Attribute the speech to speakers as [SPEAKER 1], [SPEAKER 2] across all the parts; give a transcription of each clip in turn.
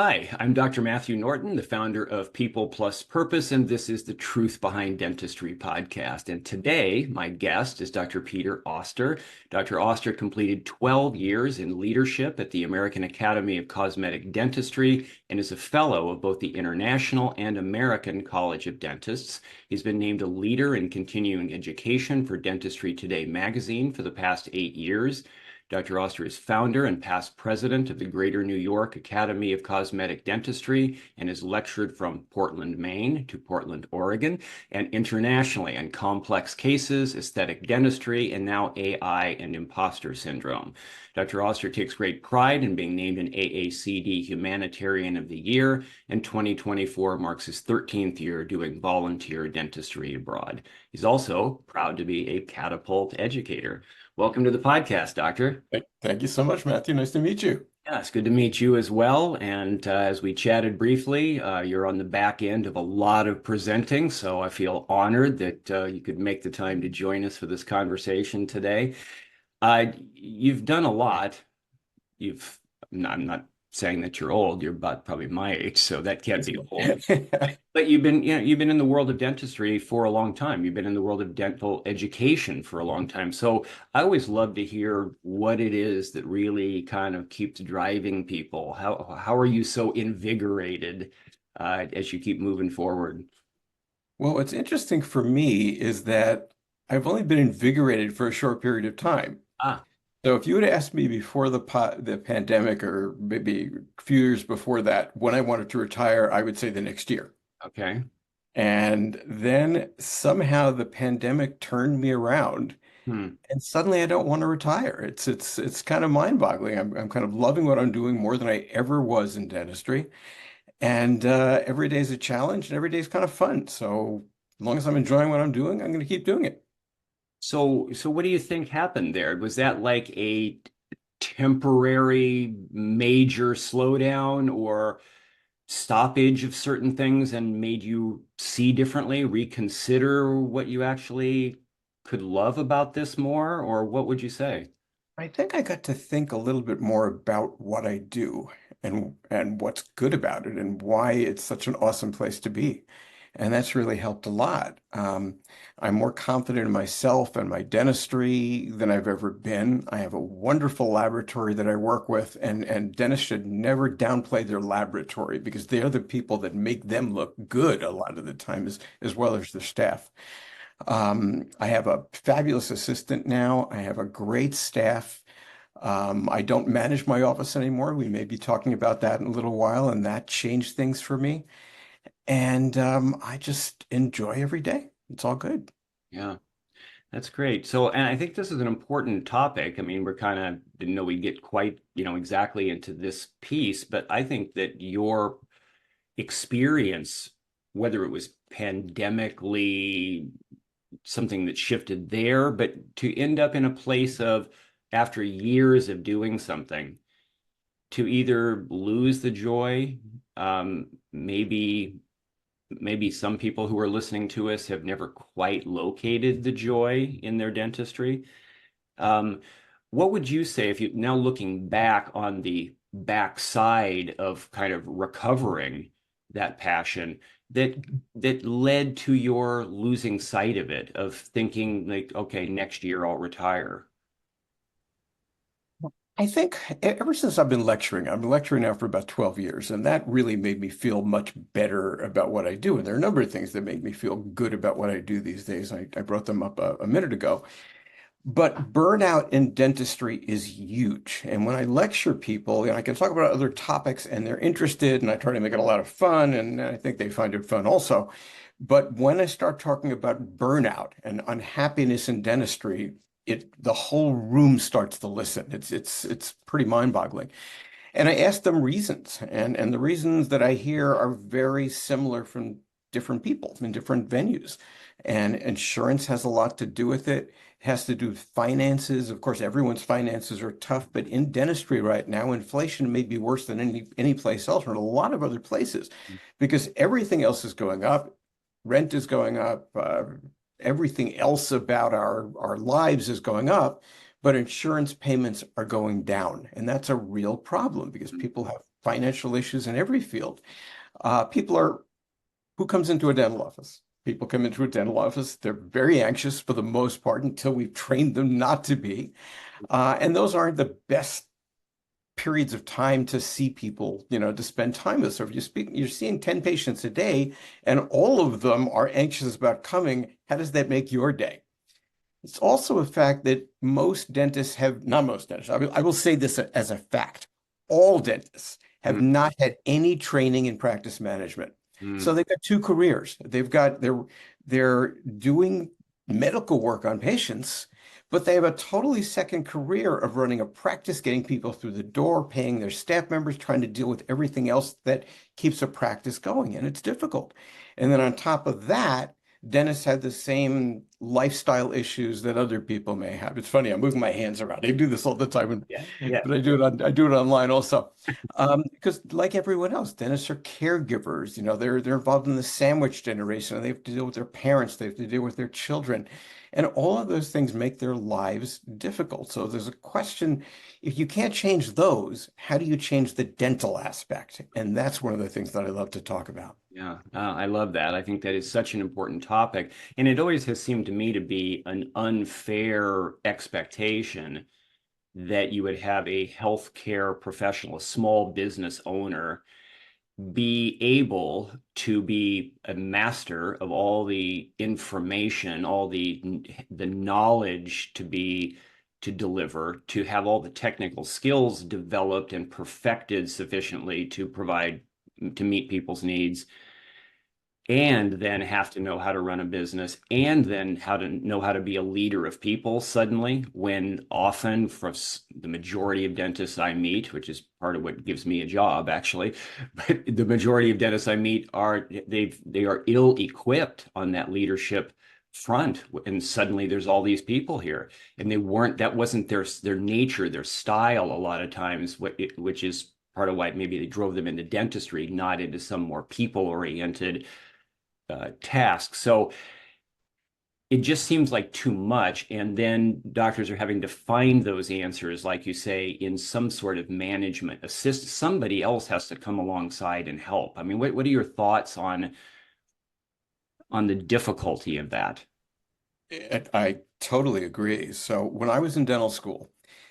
[SPEAKER 1] Hi, I'm Dr. Matthew Norton, the founder of People Plus Purpose, and this is the Truth Behind Dentistry podcast. And today, my guest is Dr. Peter Auster. Dr. Auster completed 12 years in leadership at the American Academy of Cosmetic Dentistry and is a fellow of both the International and American College of Dentists. He's been named a leader in continuing education for Dentistry Today magazine for the past 8 years. Dr. Auster is founder and past president of the Greater New York Academy of Cosmetic Dentistry and has lectured from Portland, Maine to Portland, Oregon, and internationally on complex cases, aesthetic dentistry, and now AI and imposter syndrome. Dr. Auster takes great pride in being named an AACD Humanitarian of the Year, and 2024 marks his 13th year doing volunteer dentistry abroad. He's also proud to be a catapult educator. Welcome to the podcast, Doctor.
[SPEAKER 2] Thank you so much, Matthew. Nice to meet you.
[SPEAKER 1] Yeah, it's good to meet you as well. And as we chatted briefly, you're on the back end of a lot of presenting, so I feel honored that you could make the time to join us for this conversation today. You've done a lot. You've, I'm not saying that you're old. You're about probably my age, so that can't be old. But you've been in the world of dentistry for a long time. You've been in the world of dental education for a long time. So I always love to hear what it is that really kind of keeps driving people. How are you so invigorated as you keep moving forward?
[SPEAKER 2] Well, what's interesting for me is that I've only been invigorated for a short period of time.
[SPEAKER 1] Ah,
[SPEAKER 2] So if you had asked me before the pandemic or maybe a few years before that, when I wanted to retire, I would say the next year.
[SPEAKER 1] okay.
[SPEAKER 2] And then somehow the pandemic turned me around,
[SPEAKER 1] Hmm.
[SPEAKER 2] and suddenly I don't want to retire. It's kind of mind-boggling. I'm kind of loving what I'm doing more than I ever was in dentistry. And every day is a challenge and every day is kind of fun. So as long as I'm enjoying what I'm doing, I'm going to keep doing it.
[SPEAKER 1] So what do you think happened there? Was that like a temporary major slowdown or stoppage of certain things and made you see differently, reconsider what you actually could love about this more, or what would you say?
[SPEAKER 2] I think I got to think a little bit more about what I do and what's good about it and why it's such an awesome place to be. And that's really helped a lot. I'm more confident in myself and my dentistry than I've ever been. I have a wonderful laboratory that I work with, and dentists should never downplay their laboratory because they're the people that make them look good a lot of the time, as well as their staff. I have a fabulous assistant now. I have a great staff. I don't manage my office anymore. We may be talking about that in a little while, and that changed things for me. And I just enjoy every day. It's all good.
[SPEAKER 1] Yeah, that's great. So, and I think this is an important topic. I mean, we're kind of didn't know we'd get quite, exactly into this piece, but I think that your experience, whether it was pandemically something that shifted there, but to end up in a place of, after years of doing something, to either lose the joy, maybe some people who are listening to us have never quite located the joy in their dentistry. Um, what would you say if you now looking back on the backside of kind of recovering that passion that led to your losing sight of it, of thinking like, okay, next year I'll retire?
[SPEAKER 2] I think ever since I've been lecturing now for about 12 years, and that really made me feel much better about what I do. And there are a number of things that make me feel good about what I do these days. I brought them up a minute ago. But burnout in dentistry is huge. And when I lecture people, I can talk about other topics and they're interested, and I try to make it a lot of fun, and I think they find it fun also. But when I start talking about burnout and unhappiness in dentistry, the whole room starts to listen. It's pretty mind-boggling. And I ask them reasons, and the reasons that I hear are very similar from different people in different venues. And insurance has a lot to do with it. It has to do with finances. Of course, everyone's finances are tough, but in dentistry right now, inflation may be worse than any place else or in a lot of other places because everything else is going up. Rent is going up. Everything else about our lives is going up, but insurance payments are going down. And that's a real problem because people have financial issues in every field. Who comes into a dental office? People come into a dental office, they're very anxious for the most part until we've trained them not to be. And those aren't the best periods of time to see people, to spend time with. So if you're seeing 10 patients a day and all of them are anxious about coming, how does that make your day? It's also a fact that most dentists have, not most dentists, I will say this as a fact, all dentists have
[SPEAKER 1] Mm,
[SPEAKER 2] not had any training in practice management. So
[SPEAKER 1] mm.
[SPEAKER 2] they've got two careers. They're doing medical work on patients, but they have a totally second career of running a practice, getting people through the door, paying their staff members, trying to deal with everything else that keeps a practice going, and it's difficult. And then on top of that, dentists have the same lifestyle issues that other people may have. It's funny, I'm moving my hands around. I do this all the time,
[SPEAKER 1] Yeah, yeah,
[SPEAKER 2] but I do it online also. Because like everyone else, dentists are caregivers. They're involved in the sandwich generation, and they have to deal with their parents, they have to deal with their children. And all of those things make their lives difficult. So there's a question, if you can't change those, how do you change the dental aspect? And that's one of the things that I love to talk about.
[SPEAKER 1] yeah. I love that. I think that is such an important topic. And it always has seemed to me to be an unfair expectation that you would have a healthcare professional, a small business owner, be able to be a master of all the information, all the knowledge to deliver, to have all the technical skills developed and perfected sufficiently to provide to meet people's needs, and then have to know how to run a business, and then how to know how to be a leader of people suddenly, when often for the majority of dentists I meet, which is part of what gives me a job actually, but the majority of dentists I meet they are ill-equipped on that leadership front, and suddenly there's all these people here, and that wasn't their nature, their style a lot of times, which is part of why maybe they drove them into dentistry, not into some more people-oriented task. So it just seems like too much. And then doctors are having to find those answers, like you say, in some sort of management assist. Somebody else has to come alongside and help. I mean, what are your thoughts on the difficulty of that?
[SPEAKER 2] I totally agree. So when I was in dental school,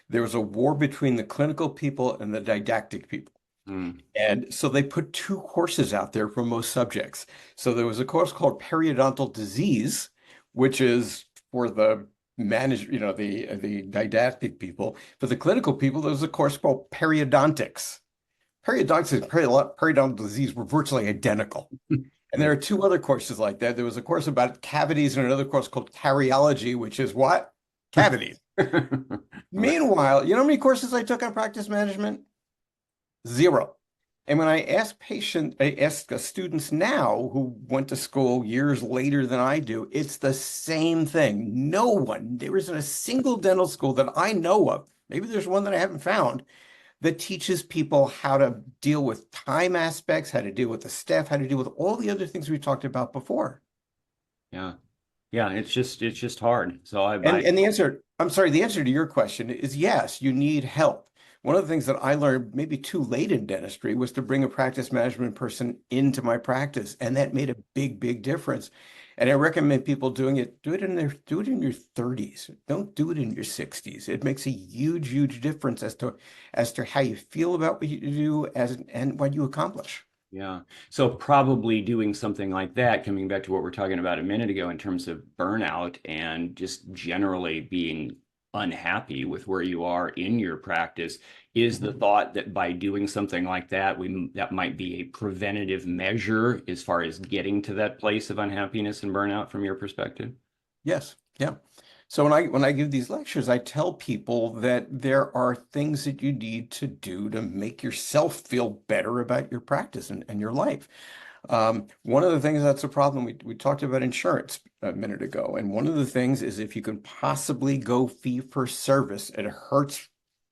[SPEAKER 2] there was a war between the clinical people and the didactic people.
[SPEAKER 1] Mm,
[SPEAKER 2] And so they put two courses out there for most subjects. So there was a course called periodontal disease, which is for the the didactic people. For the clinical people, there was a course called periodontics. Periodontics and periodontal disease were virtually identical. And there
[SPEAKER 1] yeah.
[SPEAKER 2] are two other courses like that. There was a course about cavities and another course called cariology, which is what? Cavities.
[SPEAKER 1] Right.
[SPEAKER 2] Meanwhile, you know how many courses I took on practice management? Zero. And when I ask students now who went to school years later than I do, it's the same thing. There isn't a single dental school that I know of, maybe there's one that I haven't found, that teaches people how to deal with time aspects, how to deal with the staff, how to deal with all the other things we talked about before.
[SPEAKER 1] Yeah. Yeah. It's just hard. So
[SPEAKER 2] And the answer, I'm sorry, the answer to your question is yes, you need help. One of the things that I learned maybe too late in dentistry was to bring a practice management person into my practice, and that made a big, big difference. And I recommend people do it in your 30s. Don't do it in your 60s. It makes a huge, huge difference as to how you feel about what you do and what you accomplish.
[SPEAKER 1] Yeah. So probably doing something like that, coming back to what we're talking about a minute ago in terms of burnout and just generally being unhappy with where you are in your practice, is the thought that by doing something like that, that might be a preventative measure as far as getting to that place of unhappiness and burnout from your perspective?
[SPEAKER 2] Yes. Yeah. So when I give these lectures, I tell people that there are things that you need to do to make yourself feel better about your practice and your life. One of the things that's a problem, we talked about insurance a minute ago, and one of the things is if you can possibly go fee for service, it hurts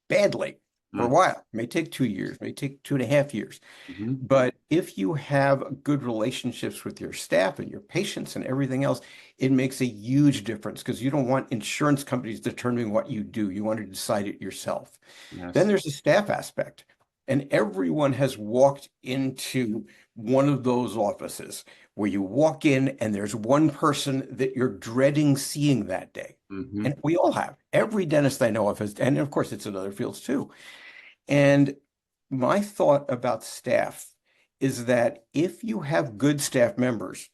[SPEAKER 2] badly for a
[SPEAKER 1] Mm.
[SPEAKER 2] while. It may take 2 years, may take 2.5 years.
[SPEAKER 1] Mhm.
[SPEAKER 2] But if you have good relationships with your staff and your patients and everything else, it makes a huge difference because you don't want insurance companies determining what you do. You want to decide it yourself. Then
[SPEAKER 1] Yes.
[SPEAKER 2] there's the staff aspect. And everyone has walked into one of those offices where you walk in and there's one person that you're dreading seeing that day.
[SPEAKER 1] Hmm.
[SPEAKER 2] And we all have. Every dentist I know of has, and of course it's in other fields too. And my thought about staff is that if you have good staff members,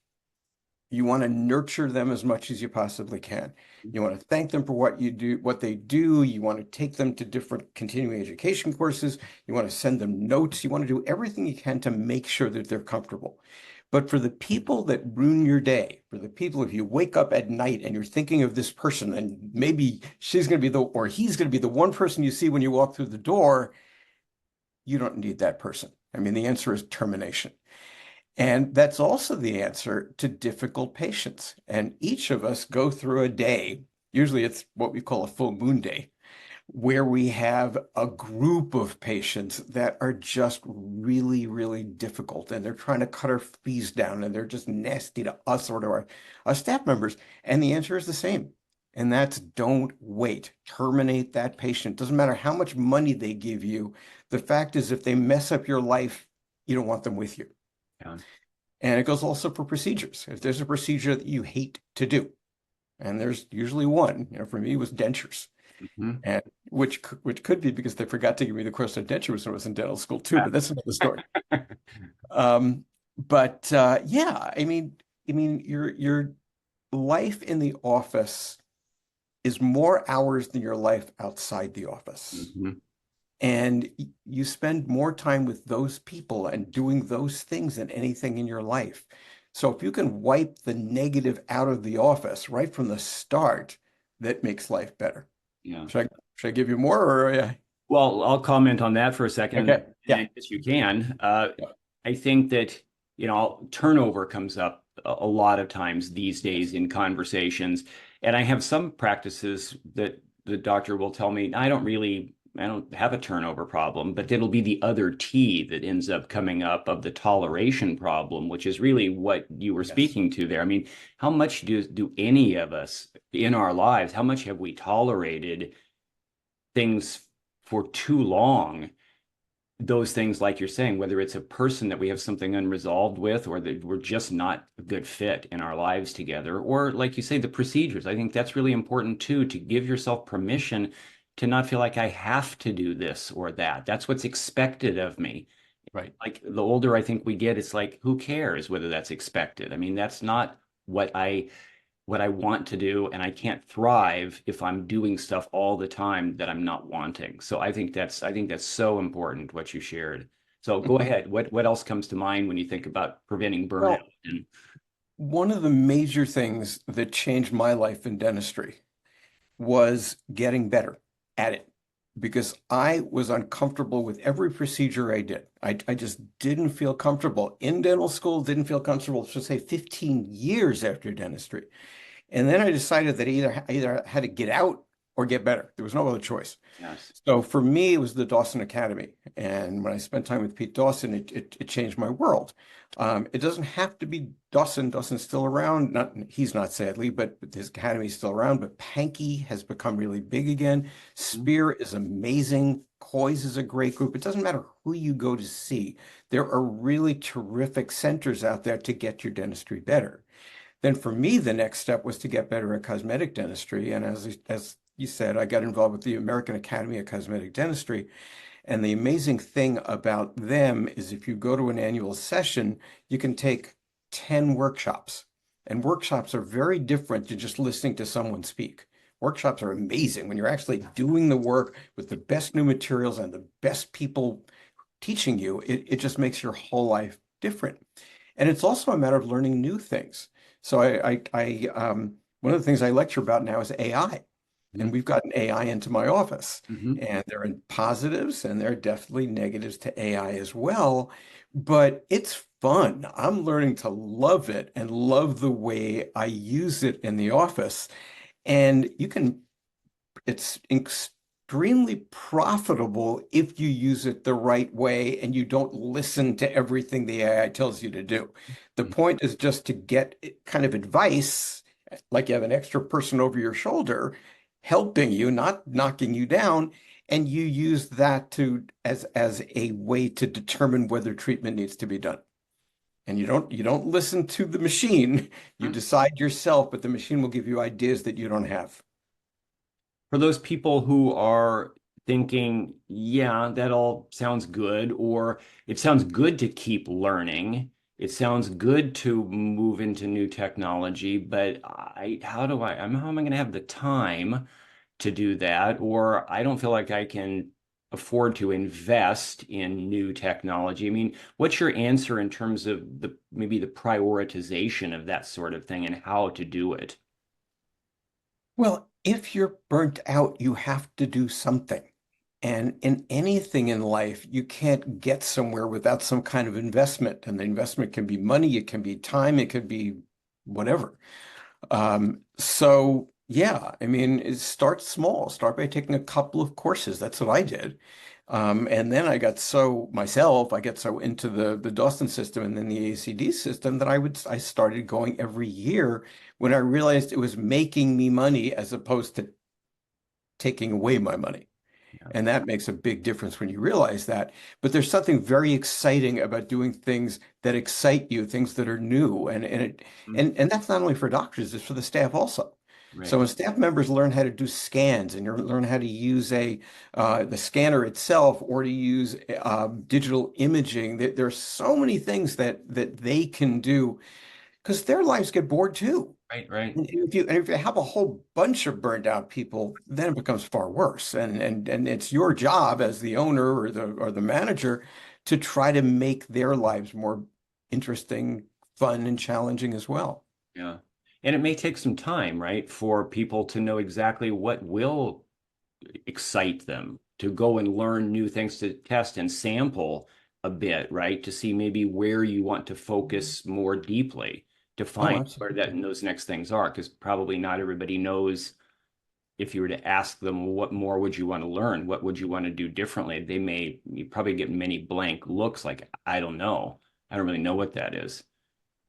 [SPEAKER 2] you want to nurture them as much as you possibly can. You want to thank them for what you do, what they do. You want to take them to different continuing education courses. You want to send them notes. You want to do everything you can to make sure that they're comfortable. But for the people that ruin your day, for the people, if you wake up at night and you're thinking of this person and maybe she's going to be or he's going to be the one person you see when you walk through the door, you don't need that person. I mean, the answer is termination. And that's also the answer to difficult patients. And each of us go through a day, usually it's what we call a full moon day, where we have a group of patients that are just really, really difficult. And they're trying to cut our fees down and they're just nasty to us or to our staff members. And the answer is the same. And that's don't wait. Terminate that patient. Doesn't matter how much money they give you. The fact is, if they mess up your life, you don't want them with you.
[SPEAKER 1] Yeah.
[SPEAKER 2] And it goes also for procedures. If there's a procedure that you hate to do, and there's usually one, for me it was dentures,
[SPEAKER 1] Hmm.
[SPEAKER 2] and which could be because they forgot to give me the course on dentures when I was in dental school too, but that's another story. Um, but yeah, I mean, your life in the office is more hours than your life outside the office.
[SPEAKER 1] Hmm.
[SPEAKER 2] And you spend more time with those people and doing those things than anything in your life. So if you can wipe the negative out of the office right from the start, that makes life better.
[SPEAKER 1] Yeah.
[SPEAKER 2] Should I give you more or
[SPEAKER 1] Well, I'll comment on that for a second,
[SPEAKER 2] okay.
[SPEAKER 1] and
[SPEAKER 2] Yeah.
[SPEAKER 1] I guess you can.
[SPEAKER 2] Yeah.
[SPEAKER 1] I think that, turnover comes up a lot of times these days in conversations. And I have some practices that the doctor will tell me, I don't have a turnover problem, but it'll be the other T that ends up coming up of the toleration problem, which is really what you were
[SPEAKER 2] Yes.
[SPEAKER 1] speaking to there. I mean, how much do any of us in our lives, how much have we tolerated things for too long? Those things, like you're saying, whether it's a person that we have something unresolved with, or that we're just not a good fit in our lives together, or like you say, the procedures. I think that's really important too, to give yourself permission to not feel like I have to do this or that. That's what's expected of me.
[SPEAKER 2] Right.
[SPEAKER 1] Like the older I think we get, it's like, who cares whether that's expected? I mean, that's not what I want to do, and I can't thrive if I'm doing stuff all the time that I'm not wanting. So I think that's so important what you shared. So go ahead. What else comes to mind when you think about preventing burnout?
[SPEAKER 2] Well,
[SPEAKER 1] And
[SPEAKER 2] one of the major things that changed my life in dentistry was getting better at it because I was uncomfortable with every procedure I did. I just didn't feel comfortable in dental school, didn't feel comfortable, let's say 15 years after dentistry. And then I decided that I either had to get out or get better. There was no other choice.
[SPEAKER 1] yes.
[SPEAKER 2] So for me, it was the Dawson Academy. And when I spent time with Pete Dawson, it changed my world. It doesn't have to be Dawson. Dawson's still around. He's not sadly, but his academy is still around. But Pankey has become really big again. Spear is amazing. Coys is a great group. It doesn't matter who you go to see. There are really terrific centers out there to get your dentistry better. Then for me, the next step was to get better at cosmetic dentistry. And as you said, I got involved with the American Academy of Cosmetic Dentistry. And the amazing thing about them is if you go to an annual session, you can take 10 workshops. And workshops are very different than just listening to someone speak. Workshops are amazing when you're actually doing the work with the best new materials and the best people teaching you. It just makes your whole life different. And it's also a matter of learning new things. So one of the things I lecture about now is AI. And we've gotten AI into my office,
[SPEAKER 1] Mm-hmm.
[SPEAKER 2] and there are positives and there are definitely negatives to AI as well. But it's fun. I'm learning to love it and love the way I use it in the office. And it's extremely profitable if you use it the right way and you don't listen to everything the AI tells you to do. The point is just to get kind of advice, like you have an extra person over your shoulder helping you, not knocking you down. and you use that to as a way to determine whether treatment needs to be done. And you don't listen to the machine. You
[SPEAKER 1] Hmm.
[SPEAKER 2] decide yourself, but the machine will give you ideas that you don't have.
[SPEAKER 1] For those people who are thinking, yeah, that all sounds good, or it sounds good to keep learning, it sounds good to move into new technology, but how am I going to have the time to do that? Or I don't feel like I can afford to invest in new technology. I mean, what's your answer in terms of maybe the prioritization of that sort of thing and how to do it?
[SPEAKER 2] Well, if you're burnt out, you have to do something. And in anything in life, you can't get somewhere without some kind of investment. And the investment can be money, it can be time, it could be whatever. So yeah, I mean, start small. Start by taking a couple of courses. That's what I did. And then I got so into the Dawson system and then the ACD system that I started going every year when I realized it was making me money as opposed to taking away my money.
[SPEAKER 1] Yeah.
[SPEAKER 2] And that makes a big difference when you realize that. But there's something very exciting about doing things that excite you, things that are new.
[SPEAKER 1] Mm.
[SPEAKER 2] And that's not only for doctors, it's for the staff also. So
[SPEAKER 1] Right.
[SPEAKER 2] when staff members learn how to do scans and you learn how to use the scanner itself or to use digital imaging, there's so many things that they can do because their lives get bored too.
[SPEAKER 1] Right. Right.
[SPEAKER 2] And if you have a whole bunch of burned out people, then it becomes far worse. And it's your job as the owner or the manager to try to make their lives more interesting, fun, and challenging as well.
[SPEAKER 1] Yeah. And it may take some time, right, for people to know exactly what will excite them, to go and learn new things, to test and sample a bit, right, to see maybe where you want to focus more deeply, to
[SPEAKER 2] Oh,
[SPEAKER 1] find where that
[SPEAKER 2] absolutely.
[SPEAKER 1] and those next things are, because probably not everybody knows. If you were to ask them what more would you want to learn, what would you want to do differently, you probably get many blank looks like, I don't know. I don't really know what that is.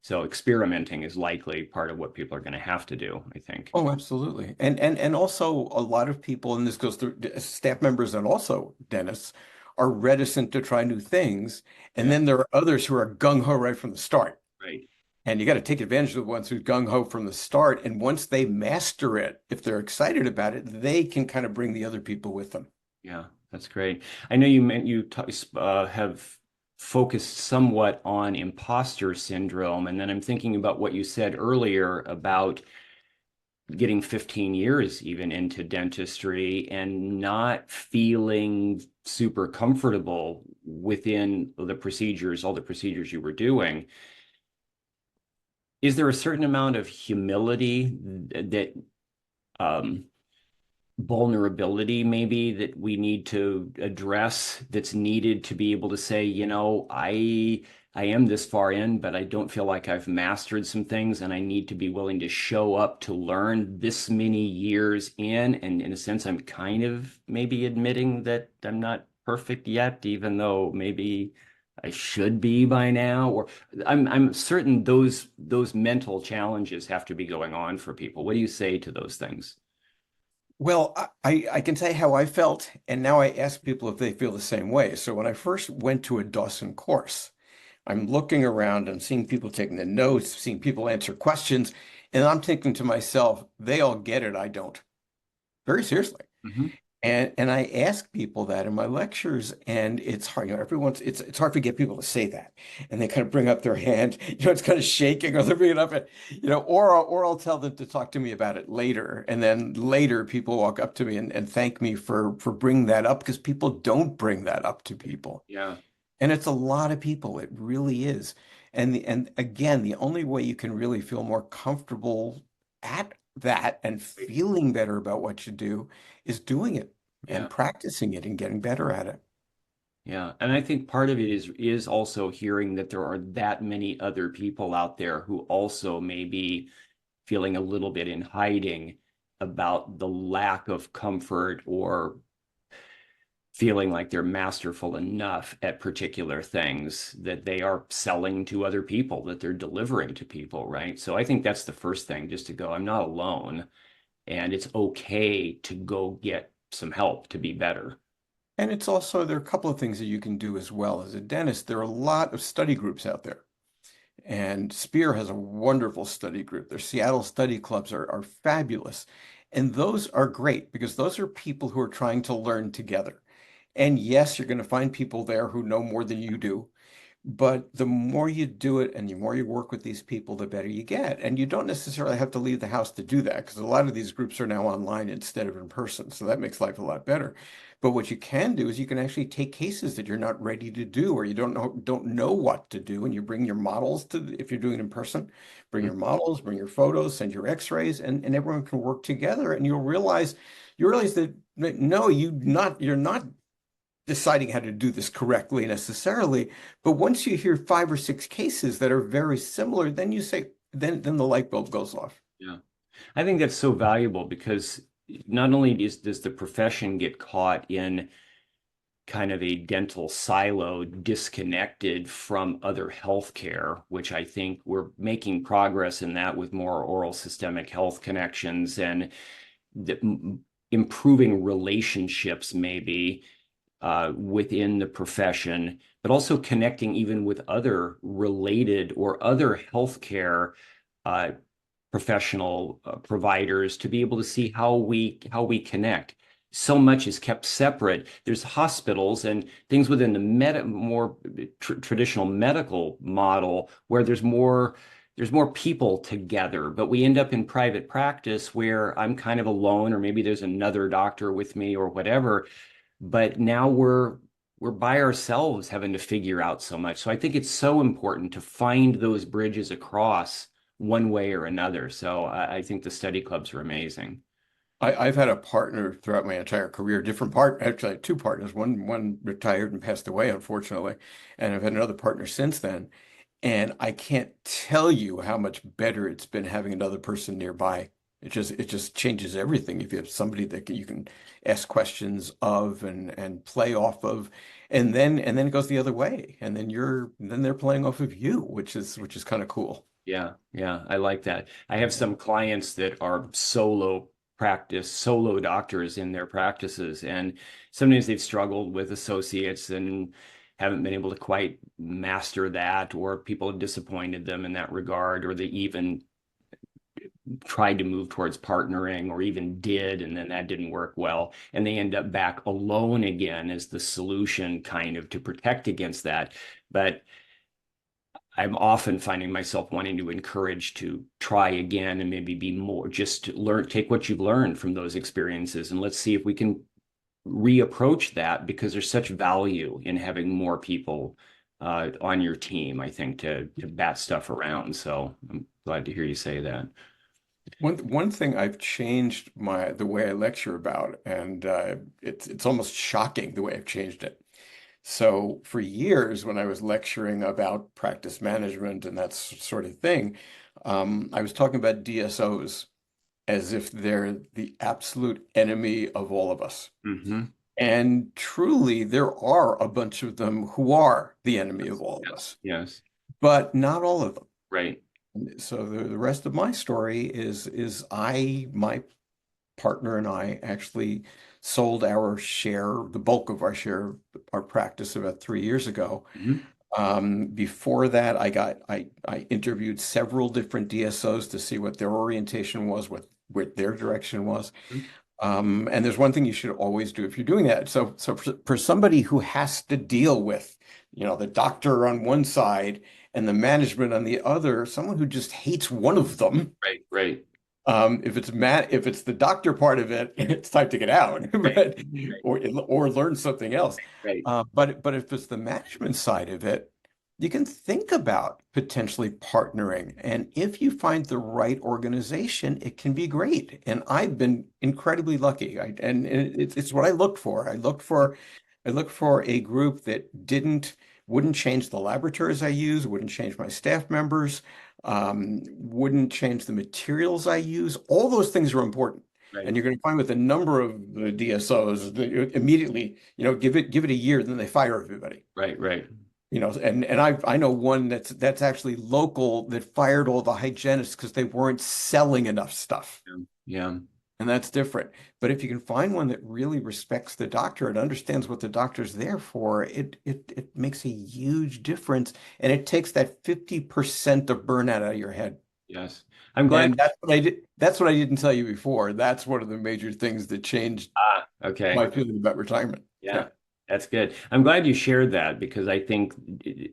[SPEAKER 1] So experimenting is likely part of what people are going to have to do, I think.
[SPEAKER 2] Oh, absolutely. And also a lot of people, and this goes through staff members and also dentists, are reticent to try new things. And
[SPEAKER 1] Yeah,
[SPEAKER 2] then there are others who are gung-ho right from the start.
[SPEAKER 1] right.
[SPEAKER 2] And you got to take advantage of the ones who's gung-ho from the start. And once they master it, if they're excited about it, they can kind of bring the other people with them.
[SPEAKER 1] Yeah, that's great. I know you have focused somewhat on imposter syndrome, and then I'm thinking about what you said earlier about getting 15 years even into dentistry and not feeling super comfortable within all the procedures you were doing. Is there a certain amount of humility that um, vulnerability maybe that we need to address that's needed to be able to say, I am this far in, but I don't feel like I've mastered some things and I need to be willing to show up to learn this many years in. And in a sense, I'm kind of maybe admitting that I'm not perfect yet, even though maybe I should be by now. Or I'm certain those mental challenges have to be going on for people. What do you say to those things?
[SPEAKER 2] Well, I can tell you how I felt, and now I ask people if they feel the same way. So when I first went to a Dawson course, I'm looking around and seeing people taking the notes, seeing people answer questions, and I'm thinking to myself, they all get it, I don't. Very seriously.
[SPEAKER 1] Mhm.
[SPEAKER 2] And I ask people that in my lectures, and it's hard. It's hard to get people to say that, and they kind of bring up their hand. It's kind of shaking, or they're bringing it up, and or I'll tell them to talk to me about it later, and then later people walk up to me and thank me for bringing that up because people don't bring that up to people,
[SPEAKER 1] Yeah.
[SPEAKER 2] and it's a lot of people. It really is, and again, the only way you can really feel more comfortable at that and feeling better about what you do is doing it
[SPEAKER 1] Yeah.
[SPEAKER 2] and practicing it and getting better at it.
[SPEAKER 1] Yeah, and I think part of it is also hearing that there are that many other people out there who also may be feeling a little bit in hiding about the lack of comfort or feeling like they're masterful enough at particular things that they are selling to other people, that they're delivering to people, right? So I think that's the first thing, just to go, I'm not alone, and it's okay to go get some help to be better.
[SPEAKER 2] And it's also, there are a couple of things that you can do as well. As a dentist, there are a lot of study groups out there. And Spear has a wonderful study group. Their Seattle study clubs are fabulous. And those are great because those are people who are trying to learn together. And yes, you're going to find people there who know more than you do. But the more you do it and the more you work with these people, the better you get. And you don't necessarily have to leave the house to do that because a lot of these groups are now online instead of in person. So that makes life a lot better. But what you can do is you can actually take cases that you're not ready to do or you don't know what to do. And you bring your models to, if you're doing it in person, bring your models, bring your photos, send your x-rays, and everyone can work together. And you realize that no, you're not deciding how to do this correctly necessarily. But once you hear 5 or 6 cases that are very similar, then you say, then the light bulb goes off.
[SPEAKER 1] Yeah. I think that's so valuable because not only does the profession get caught in kind of a dental silo disconnected from other healthcare, which I think we're making progress in that with more oral systemic health connections and improving relationships maybe within the profession, but also connecting even with other related or other healthcare uh, professional providers to be able to see how we connect. So much is kept separate. There's hospitals and things within the more traditional medical model where there's more people together, but we end up in private practice where I'm kind of alone, or maybe there's another doctor with me or whatever. But now we're by ourselves having to figure out so much. So I think it's so important to find those bridges across one way or another. So I think the study clubs are amazing.
[SPEAKER 2] I've had a partner throughout my entire career, actually I had 2 partners. One retired and passed away, unfortunately, and I've had another partner since then. And I can't tell you how much better it's been having another person nearby. It just changes everything. If you have somebody that you can ask questions of and play off of, and then it goes the other way, and then they're playing off of you, which is kind of cool.
[SPEAKER 1] Yeah, yeah, I like that. I have some clients that are solo doctors in their practices, and sometimes they've struggled with associates and haven't been able to quite master that, or people have disappointed them in that regard, or they even tried to move towards partnering or even did, and then that didn't work well. And they end up back alone again as the solution kind of to protect against that. But I'm often finding myself wanting to encourage to try again and maybe be more, just to learn, take what you've learned from those experiences and let's see if we can reapproach that because there's such value in having more people on your team, I think, to bat stuff around. So I'm glad to hear you say that.
[SPEAKER 2] One thing I've changed the way I lecture about, and it's almost shocking the way I've changed it. So for years, when I was lecturing about practice management and that sort of thing, I was talking about DSOs as if they're the absolute enemy of all of us.
[SPEAKER 1] Hmm.
[SPEAKER 2] And truly, there are a bunch of them who are the enemy of all of
[SPEAKER 1] Yes,
[SPEAKER 2] us,
[SPEAKER 1] yes,
[SPEAKER 2] but not all of them.
[SPEAKER 1] right.
[SPEAKER 2] So the rest of my story is my partner and I actually sold our share, the bulk of our share, our practice about 3 years ago.
[SPEAKER 1] Mhm.
[SPEAKER 2] Before that, I interviewed several different DSOs to see what their orientation was, what their direction was. And there's one thing you should always do if you're doing that. So for somebody who has to deal with, the doctor on one side and the management on the other, someone who just hates one of them,
[SPEAKER 1] Right, right,
[SPEAKER 2] if it's the doctor part of it, it's time to get out,
[SPEAKER 1] right,
[SPEAKER 2] but
[SPEAKER 1] right,
[SPEAKER 2] or learn something else.
[SPEAKER 1] right.
[SPEAKER 2] But if it's the management side of it, you can think about potentially partnering. And if you find the right organization, it can be great. And I've been incredibly lucky. And it's what I looked for. I looked for a group that wouldn't change the laboratories I use, wouldn't change my staff members, wouldn't change the materials I use. All those things are important.
[SPEAKER 1] Right,
[SPEAKER 2] And you're going to find with a number of the DSOs that immediately, give it a year, then they fire everybody.
[SPEAKER 1] right, right.
[SPEAKER 2] And I know one that's actually local that fired all the hygienists because they weren't selling enough stuff.
[SPEAKER 1] Yeah, yeah.
[SPEAKER 2] And that's different. But if you can find one that really respects the doctor and understands what the doctor's there for, it makes a huge difference. And it takes that 50% of burnout out of your head.
[SPEAKER 1] Yes. I'm glad.
[SPEAKER 2] And that's what I did. That's what I didn't tell you before. That's one of the major things that changed
[SPEAKER 1] Okay.
[SPEAKER 2] my feeling about retirement.
[SPEAKER 1] Yeah,
[SPEAKER 2] Yeah.
[SPEAKER 1] that's good. I'm glad you shared that because I think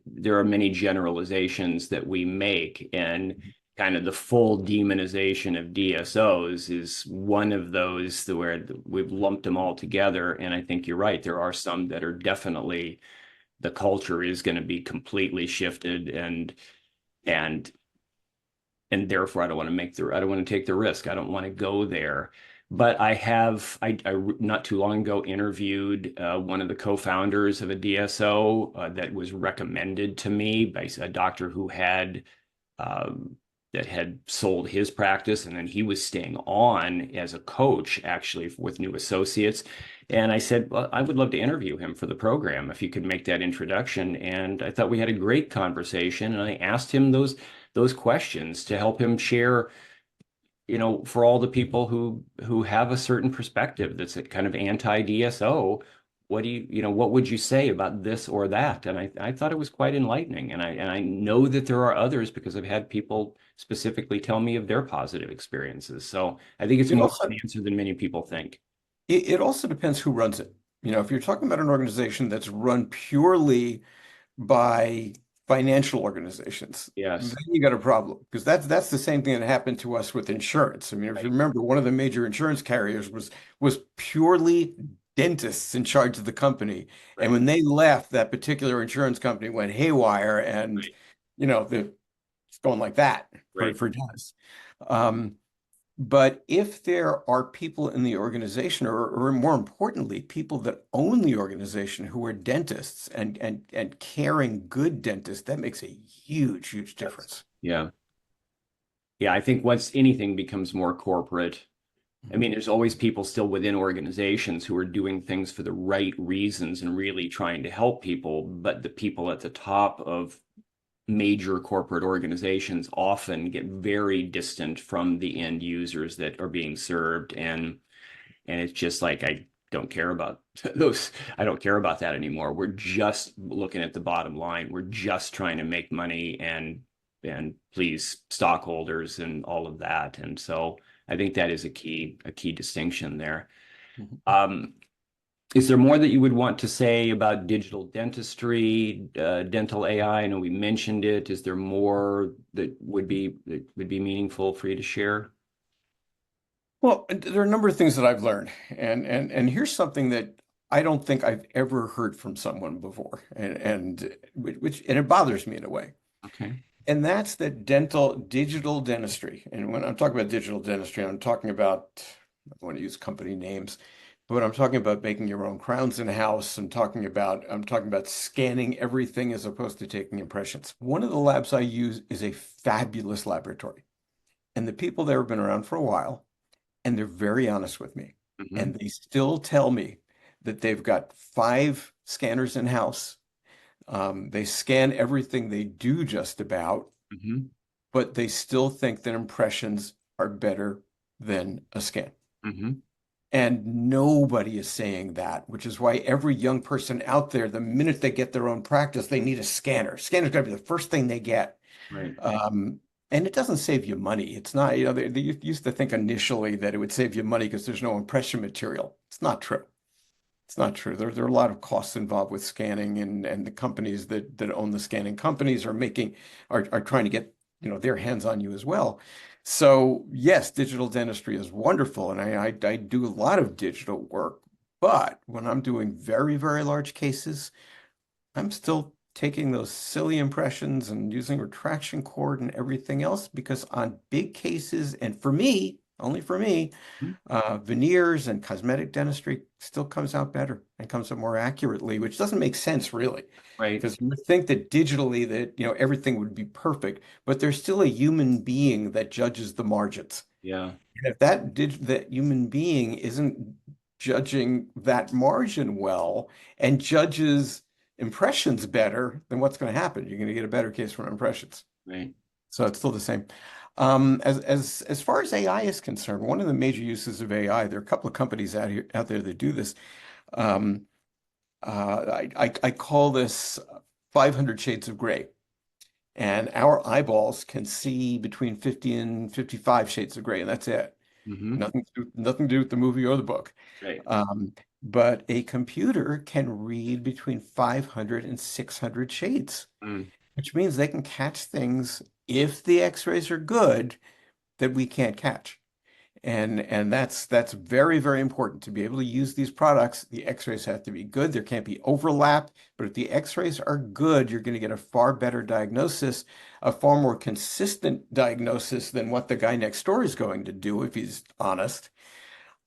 [SPEAKER 1] there are many generalizations that we make, and kind of the full demonization of DSOs is one of those where we've lumped them all together. And I think you're right. There are some that are definitely the culture is going to be completely shifted, and therefore I don't want to take the risk. I don't want to go there. But I not too long ago interviewed one of the co-founders of a DSO that was recommended to me by a doctor who had that had sold his practice, and then he was staying on as a coach actually with new associates. And I said, well, I would love to interview him for the program if you could make that introduction. And I thought we had a great conversation, and I asked him those questions to help him share, for all the people who have a certain perspective that's a kind of anti-DSO. What would you say about this or that? And I thought it was quite enlightening. And I know that there are others because I've had people specifically tell me of their positive experiences. So I think it's
[SPEAKER 2] It
[SPEAKER 1] more of
[SPEAKER 2] also
[SPEAKER 1] an answer than many people think.
[SPEAKER 2] it also depends who runs it. If you're talking about an organization that's run purely by financial organizations, then
[SPEAKER 1] Yes.
[SPEAKER 2] you got a problem because that's the same thing that happened to us with insurance. I mean, if you
[SPEAKER 1] Right.
[SPEAKER 2] remember, one of the major insurance carriers was purely dentists in charge of the company, and
[SPEAKER 1] Right.
[SPEAKER 2] when they left, that particular insurance company went haywire, and
[SPEAKER 1] Right.
[SPEAKER 2] it's going like that for
[SPEAKER 1] Right.
[SPEAKER 2] for dentists. Um, but if there are people in the organization, or more importantly, people that own the organization who are dentists and caring good dentists, that makes a huge, huge
[SPEAKER 1] Yes.
[SPEAKER 2] difference.
[SPEAKER 1] Yeah. Yeah. I think once anything becomes more corporate, I
[SPEAKER 2] Mhm.
[SPEAKER 1] mean, there's always people still within organizations who are doing things for the right reasons and really trying to help people, but the people at the top of major corporate organizations often get very distant from the end users that are being served, and it's just like I don't care about those. I don't care about that anymore. We're just looking at the bottom line. We're just trying to make money and please stockholders and all of that. And so I think that is a key distinction there.
[SPEAKER 2] Mhm.
[SPEAKER 1] Um, is there more that you would want to say about digital dentistry, dental AI? I know we mentioned it. Is there more that would be meaningful for you to share?
[SPEAKER 2] Well, there are a number of things that I've learned, and here's something that I don't think I've ever heard from someone before, and it bothers me in a way.
[SPEAKER 1] Okay.
[SPEAKER 2] And that's that digital dentistry. And when I'm talking about digital dentistry, I'm talking about, I don't want to use company names, but I'm talking about making your own crowns in house. I'm talking about scanning everything as opposed to taking impressions. One of the labs I use is a fabulous laboratory. And the people there have been around for a while, and they're very honest with me.
[SPEAKER 1] Hmm.
[SPEAKER 2] And they still tell me that they've got 5 scanners in house. They scan everything they do just about,
[SPEAKER 1] Hmm.
[SPEAKER 2] but they still think that impressions are better than a scan.
[SPEAKER 1] Hmm.
[SPEAKER 2] And nobody is saying that, which is why every young person out there, the minute they get their own practice, they need a scanner. Scanner's got to be the first thing they get.
[SPEAKER 1] Right.
[SPEAKER 2] Um, and it doesn't save you money. It's not, they used to think initially that it would save you money because there's no impression material. It's not true. It's not true. There are a lot of costs involved with scanning, and the companies that own the scanning companies are trying to get their hands on you as well. So yes, digital dentistry is wonderful, and I do a lot of digital work. But when I'm doing very, very large cases, I'm still taking those silly impressions and using retraction cord and everything else because on big cases, and for me, only for me, veneers and cosmetic dentistry still comes out better and comes out more accurately, which doesn't make sense really,
[SPEAKER 1] Right.
[SPEAKER 2] because you would think that digitally that everything would be perfect, but there's still a human being that judges the margins.
[SPEAKER 1] Yeah.
[SPEAKER 2] And if that human being isn't judging that margin well and judges impressions better, then what's going to happen? You're going to get a better case from impressions.
[SPEAKER 1] Right.
[SPEAKER 2] So it's still the same. As far as AI is concerned, one of the major uses of AI, there are a couple of companies out there that do this. Um, I call this 500 shades of gray. And our eyeballs can see between 50 and 55 shades of gray, and that's it.
[SPEAKER 1] Hmm.
[SPEAKER 2] Nothing to do with the movie or the book.
[SPEAKER 1] Right.
[SPEAKER 2] But a computer can read between 500 and 600 shades,
[SPEAKER 1] Mm.
[SPEAKER 2] which means they can catch things if the x-rays are good that we can't catch. And that's very, very important to be able to use these products. The x-rays have to be good. There can't be overlap, but if the x-rays are good, you're going to get a far better diagnosis, a far more consistent diagnosis than what the guy next door is going to do if he's honest.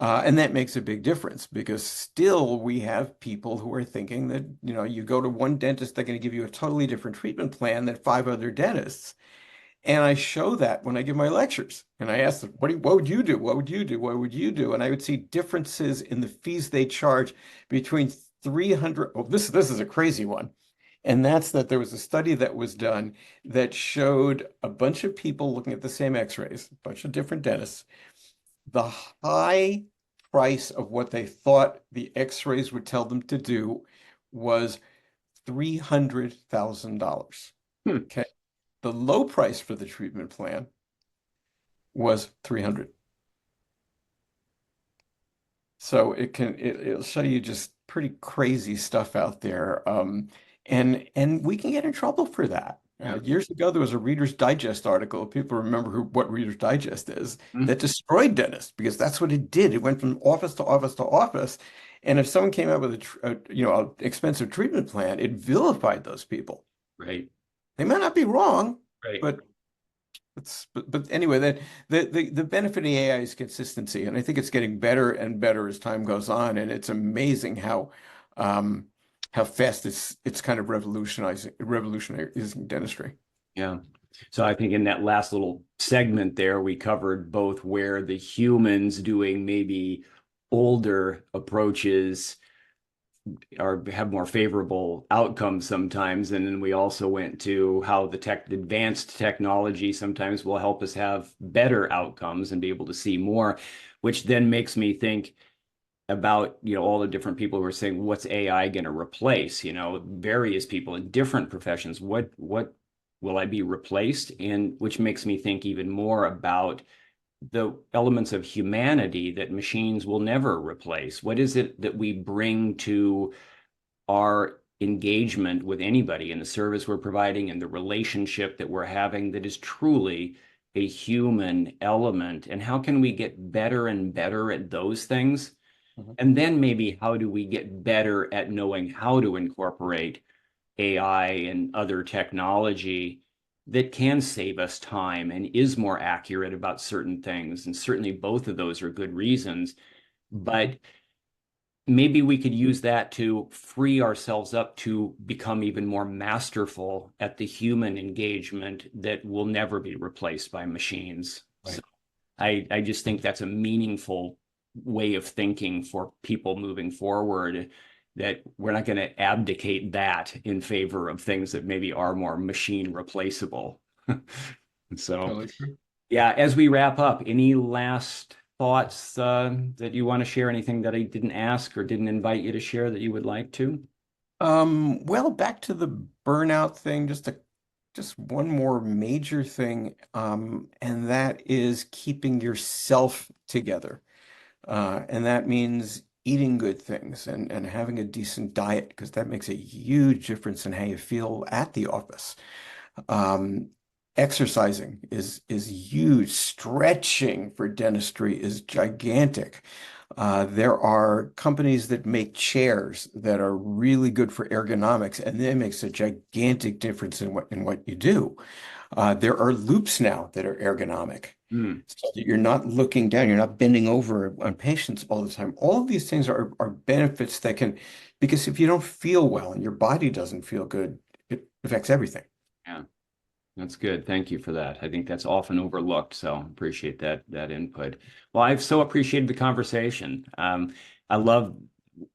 [SPEAKER 2] And that makes a big difference because still we have people who are thinking that, you go to one dentist, they're going to give you a totally different treatment plan than five other dentists. And I show that when I give my lectures. And I ask them, what would you do? What would you do? What would you do? And I would see differences in the fees they charge between 300. Oh, this is a crazy one. And that's that there was a study that was done that showed a bunch of people looking at the same x-rays, a bunch of different dentists. The high price of what they thought the x-rays would tell them to do was $300,000.
[SPEAKER 1] Hmm.
[SPEAKER 2] Okay. The low price for the treatment plan was 300. So it'll show you just pretty crazy stuff out there. And we can get in trouble for that.
[SPEAKER 1] Yeah.
[SPEAKER 2] Years ago, there was a Reader's Digest article. People remember what Reader's Digest is,
[SPEAKER 1] Mm.
[SPEAKER 2] that destroyed dentists because that's what it did. It went from office to office to office. And if someone came out with a expensive treatment plan, it vilified those people.
[SPEAKER 1] Right.
[SPEAKER 2] They might not be wrong,
[SPEAKER 1] Right.
[SPEAKER 2] but but anyway, the benefit of AI is consistency, and I think it's getting better and better as time goes on. And it's amazing how fast it's kind of revolutionizing dentistry.
[SPEAKER 1] Yeah. So I think in that last little segment there, we covered both where the humans doing maybe older approaches are have more favorable outcomes sometimes. And then we also went to how the advanced technology sometimes will help us have better outcomes and be able to see more, which then makes me think about, all the different people who are saying, what's AI going to replace? Various people in different professions. What will I be replaced? And which makes me think even more about the elements of humanity that machines will never replace. What is it that we bring to our engagement with anybody in the service we're providing and the relationship that we're having that is truly a human element? And how can we get better and better at those things?
[SPEAKER 2] Mhm.
[SPEAKER 1] And then maybe how do we get better at knowing how to incorporate AI and other technology that can save us time and is more accurate about certain things? And certainly both of those are good reasons. But maybe we could use that to free ourselves up to become even more masterful at the human engagement that will never be replaced by machines. So
[SPEAKER 2] Right.
[SPEAKER 1] I just think that's a meaningful way of thinking for people moving forward, that we're not going to abdicate that in favor of things that maybe are more machine replaceable. So,
[SPEAKER 2] Totally true.
[SPEAKER 1] yeah, as we wrap up, any last thoughts that you want to share? Anything that I didn't ask or didn't invite you to share that you would like to?
[SPEAKER 2] Well, back to the burnout thing, just one more major thing, and that is keeping yourself together. And that means eating good things and having a decent diet because that makes a huge difference in how you feel at the office. Um, Exercising is huge. Stretching for dentistry is gigantic. There are companies that make chairs that are really good for ergonomics, and that makes a gigantic difference in what you do. There are loops now that are ergonomic,
[SPEAKER 1] Hmm.
[SPEAKER 2] so that you're not looking down, you're not bending over on patients all the time. All of these things are benefits that can, because if you don't feel well and your body doesn't feel good, it affects everything.
[SPEAKER 1] Yeah. That's good. Thank you for that. I think that's often overlooked, so appreciate that input. Well, I've so appreciated the conversation. I love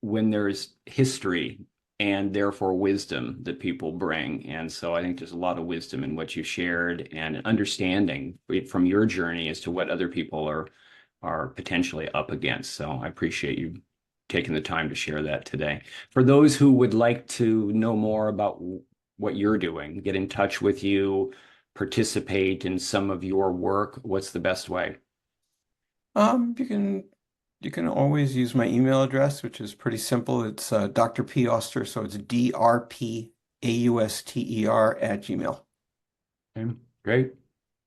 [SPEAKER 1] when there's history and therefore wisdom that people bring. And so I think there's a lot of wisdom in what you shared and understanding from your journey as to what other people are potentially up against. So I appreciate you taking the time to share that today. For those who would like to know more about what you're doing, get in touch with you, participate in some of your work, what's the best way?
[SPEAKER 2] You can always use my email address, which is pretty simple. It's Dr. P. Auster, so it's DrPAuster at Gmail.
[SPEAKER 1] Okay, great.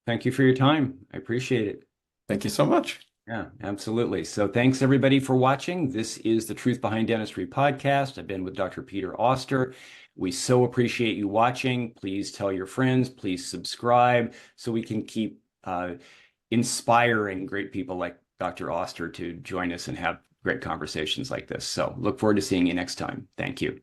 [SPEAKER 1] Thank you for your time. I appreciate it.
[SPEAKER 2] Thank you so much.
[SPEAKER 1] Yeah, absolutely. So thanks everybody for watching. This is the Truth Behind Dentistry podcast. I've been with Dr. Peter Auster. We so appreciate you watching. Please tell your friends, please subscribe so we can keep inspiring great people like Dr. Auster to join us and have great conversations like this. So look forward to seeing you next time. Thank you.